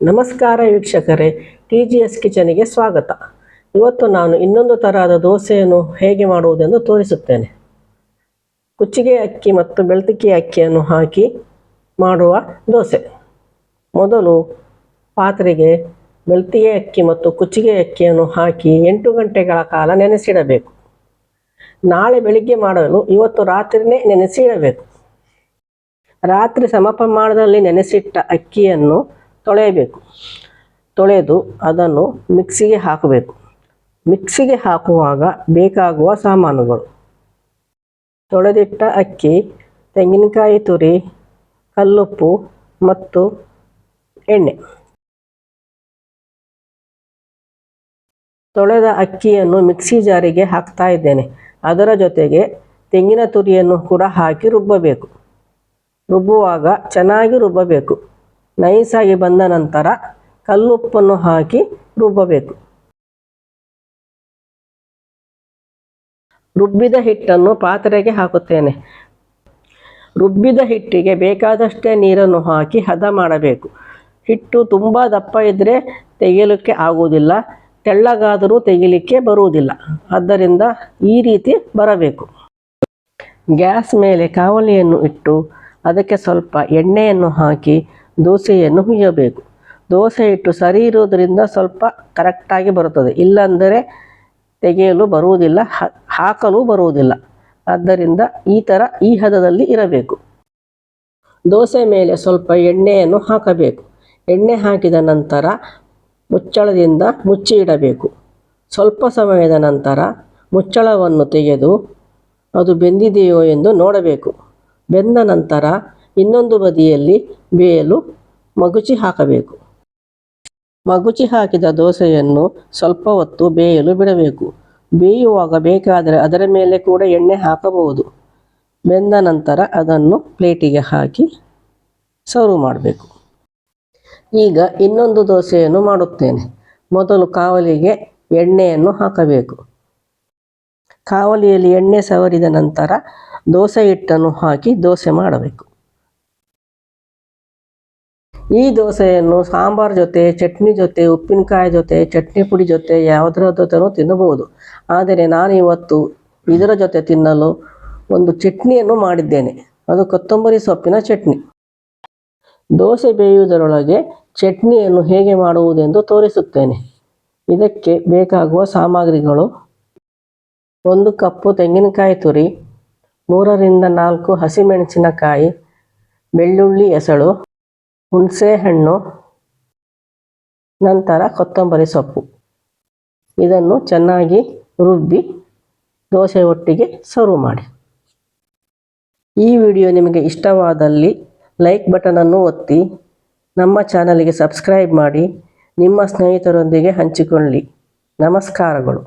ನಮಸ್ಕಾರ ವೀಕ್ಷಕರೇ, TGS ಕಿಚನಿಗೆ ಸ್ವಾಗತ. ಇವತ್ತು ನಾನು ಇನ್ನೊಂದು ತರಹದ ದೋಸೆಯನ್ನು ಹೇಗೆ ಮಾಡುವುದೆಂದು ತೋರಿಸುತ್ತೇನೆ. ಕುಚ್ಚಿಗೆ ಅಕ್ಕಿ ಮತ್ತು ಬೆಳ್ತಿಗೆ ಅಕ್ಕಿಯನ್ನು ಹಾಕಿ ಮಾಡುವ ದೋಸೆ. ಮೊದಲು ಪಾತ್ರೆಗೆ ಬೆಳ್ತಿಗೆ ಅಕ್ಕಿ ಮತ್ತು ಕುಚ್ಚಿಗೆ ಅಕ್ಕಿಯನ್ನು ಹಾಕಿ 8 ಗಂಟೆಗಳ ಕಾಲ ನೆನೆಸಿಡಬೇಕು. ನಾಳೆ ಬೆಳಿಗ್ಗೆ ಮಾಡಲು ಇವತ್ತು ರಾತ್ರಿನೇ ನೆನೆಸಿಡಬೇಕು. ರಾತ್ರಿ ಸಮ ಪ್ರಮಾಣದಲ್ಲಿ ನೆನೆಸಿಟ್ಟ ಅಕ್ಕಿಯನ್ನು ತೊಳೆದು ಅದನ್ನು ಮಿಕ್ಸಿಗೆ ಹಾಕಬೇಕು. ಮಿಕ್ಸಿಗೆ ಹಾಕುವಾಗ ಬೇಕಾಗುವ ಸಾಮಾನುಗಳು: ತೊಳೆದಿಟ್ಟ ಅಕ್ಕಿ, ತೆಂಗಿನಕಾಯಿ ತುರಿ, ಕಲ್ಲುಪ್ಪು ಮತ್ತು ಎಣ್ಣೆ. ತೊಳೆದ ಅಕ್ಕಿಯನ್ನು ಮಿಕ್ಸಿ ಜಾರಿಗೆ ಹಾಕ್ತಾ ಇದ್ದೇನೆ. ಅದರ ಜೊತೆಗೆ ತೆಂಗಿನ ತುರಿಯನ್ನು ಕೂಡ ಹಾಕಿ ರುಬ್ಬಬೇಕು. ರುಬ್ಬುವಾಗ ಚೆನ್ನಾಗಿ ರುಬ್ಬಬೇಕು. ನೈಸಾಗಿ ಬಂದ ನಂತರ ಕಲ್ಲುಪ್ಪನ್ನು ಹಾಕಿ ರುಬ್ಬಬೇಕು. ರುಬ್ಬಿದ ಹಿಟ್ಟನ್ನು ಪಾತ್ರೆಗೆ ಹಾಕುತ್ತೇನೆ. ರುಬ್ಬಿದ ಹಿಟ್ಟಿಗೆ ಬೇಕಾದಷ್ಟೇ ನೀರನ್ನು ಹಾಕಿ ಹದ ಮಾಡಬೇಕು. ಹಿಟ್ಟು ತುಂಬ ದಪ್ಪ ಇದ್ದರೆ ತೆಗೆಯಲಿಕ್ಕೆ ಆಗುವುದಿಲ್ಲ, ತೆಳ್ಳಗಾದರೂ ತೆಗಿಲಿಕ್ಕೆ ಬರುವುದಿಲ್ಲ. ಆದ್ದರಿಂದ ಈ ರೀತಿ ಬರಬೇಕು. ಗ್ಯಾಸ್ ಮೇಲೆ ಕಾವಲಿಯನ್ನು ಇಟ್ಟು ಅದಕ್ಕೆ ಸ್ವಲ್ಪ ಎಣ್ಣೆಯನ್ನು ಹಾಕಿ ದೋಸೆಯನ್ನು ಹುಯ್ಯಬೇಕು. ದೋಸೆ ಹಿಟ್ಟು ಸರಿ ಇರುವುದರಿಂದ ಸ್ವಲ್ಪ ಕರೆಕ್ಟಾಗಿ ಬರುತ್ತದೆ, ಇಲ್ಲಾಂದರೆ ತೆಗೆಯಲು ಬರುವುದಿಲ್ಲ, ಹಾಕಲು ಬರುವುದಿಲ್ಲ. ಆದ್ದರಿಂದ ಈ ಹದದಲ್ಲಿ ಇರಬೇಕು. ದೋಸೆ ಮೇಲೆ ಸ್ವಲ್ಪ ಎಣ್ಣೆಯನ್ನು ಹಾಕಬೇಕು. ಎಣ್ಣೆ ಹಾಕಿದ ನಂತರ ಮುಚ್ಚಳದಿಂದ ಮುಚ್ಚಿ ಇಡಬೇಕು. ಸ್ವಲ್ಪ ಸಮಯದ ನಂತರ ಮುಚ್ಚಳವನ್ನು ತೆಗೆದು ಅದು ಬೆಂದಿದೆಯೋ ಎಂದು ನೋಡಬೇಕು. ಬೆಂದ ನಂತರ ಇನ್ನೊಂದು ಬದಿಯಲ್ಲಿ ಬೇಯಲು ಮಗುಚಿ ಹಾಕಬೇಕು. ಮಗುಚಿ ಹಾಕಿದ ದೋಸೆಯನ್ನು ಸ್ವಲ್ಪ ಹೊತ್ತು ಬೇಯಲು ಬಿಡಬೇಕು. ಬೇಯುವಾಗ ಬೇಕಾದರೆ ಅದರ ಮೇಲೆ ಕೂಡ ಎಣ್ಣೆ ಹಾಕಬಹುದು. ಬೆಂದ ನಂತರ ಅದನ್ನು ಪ್ಲೇಟಿಗೆ ಹಾಕಿ ಸರ್ವ್ ಮಾಡಬೇಕು. ಈಗ ಇನ್ನೊಂದು ದೋಸೆಯನ್ನು ಮಾಡುತ್ತೇನೆ. ಮೊದಲು ಕಾವಲಿಗೆ ಎಣ್ಣೆಯನ್ನು ಹಾಕಬೇಕು. ಕಾವಲಿಯಲ್ಲಿ ಎಣ್ಣೆ ಸವರಿದ ನಂತರ ದೋಸೆ ಹಿಟ್ಟನ್ನು ಹಾಕಿ ದೋಸೆ ಮಾಡಬೇಕು. ಈ ದೋಸೆಯನ್ನು ಸಾಂಬಾರ್ ಜೊತೆ, ಚಟ್ನಿ ಜೊತೆ, ಉಪ್ಪಿನಕಾಯಿ ಜೊತೆ, ಚಟ್ನಿ ಪುಡಿ ಜೊತೆ ಯಾವುದರ ಜೊತೆನೂ ತಿನ್ನಬಹುದು. ಆದರೆ ನಾನು ಇವತ್ತು ಇದರ ಜೊತೆ ತಿನ್ನಲು ಒಂದು ಚಟ್ನಿಯನ್ನು ಮಾಡಿದ್ದೇನೆ. ಅದು ಕೊತ್ತಂಬರಿ ಸೊಪ್ಪಿನ ಚಟ್ನಿ. ದೋಸೆ ಬೇಯುವುದರೊಳಗೆ ಚಟ್ನಿಯನ್ನು ಹೇಗೆ ಮಾಡುವುದೆಂದು ತೋರಿಸುತ್ತೇನೆ. ಇದಕ್ಕೆ ಬೇಕಾಗುವ ಸಾಮಗ್ರಿಗಳು: 1 ಕಪ್ಪು ತೆಂಗಿನಕಾಯಿ ತುರಿ, 3ರಿಂದ 4 ಹಸಿಮೆಣಸಿನಕಾಯಿ, ಬೆಳ್ಳುಳ್ಳಿ ಎಸಳು, ಹುಣಸೆ ಹಣ್ಣು, ನಂತರ ಕೊತ್ತಂಬರಿ ಸೊಪ್ಪು. ಇದನ್ನು ಚೆನ್ನಾಗಿ ರುಬ್ಬಿ ದೋಸೆ ಒಟ್ಟಿಗೆ ಸರ್ವ್ ಮಾಡಿ. ಈ ವಿಡಿಯೋ ನಿಮಗೆ ಇಷ್ಟವಾದಲ್ಲಿ ಲೈಕ್ ಬಟನನ್ನು ಒತ್ತಿ, ನಮ್ಮ ಚಾನಲ್ಗೆ ಸಬ್ಸ್ಕ್ರೈಬ್ ಮಾಡಿ, ನಿಮ್ಮ ಸ್ನೇಹಿತರೊಂದಿಗೆ ಹಂಚಿಕೊಳ್ಳಿ. ನಮಸ್ಕಾರಗಳು.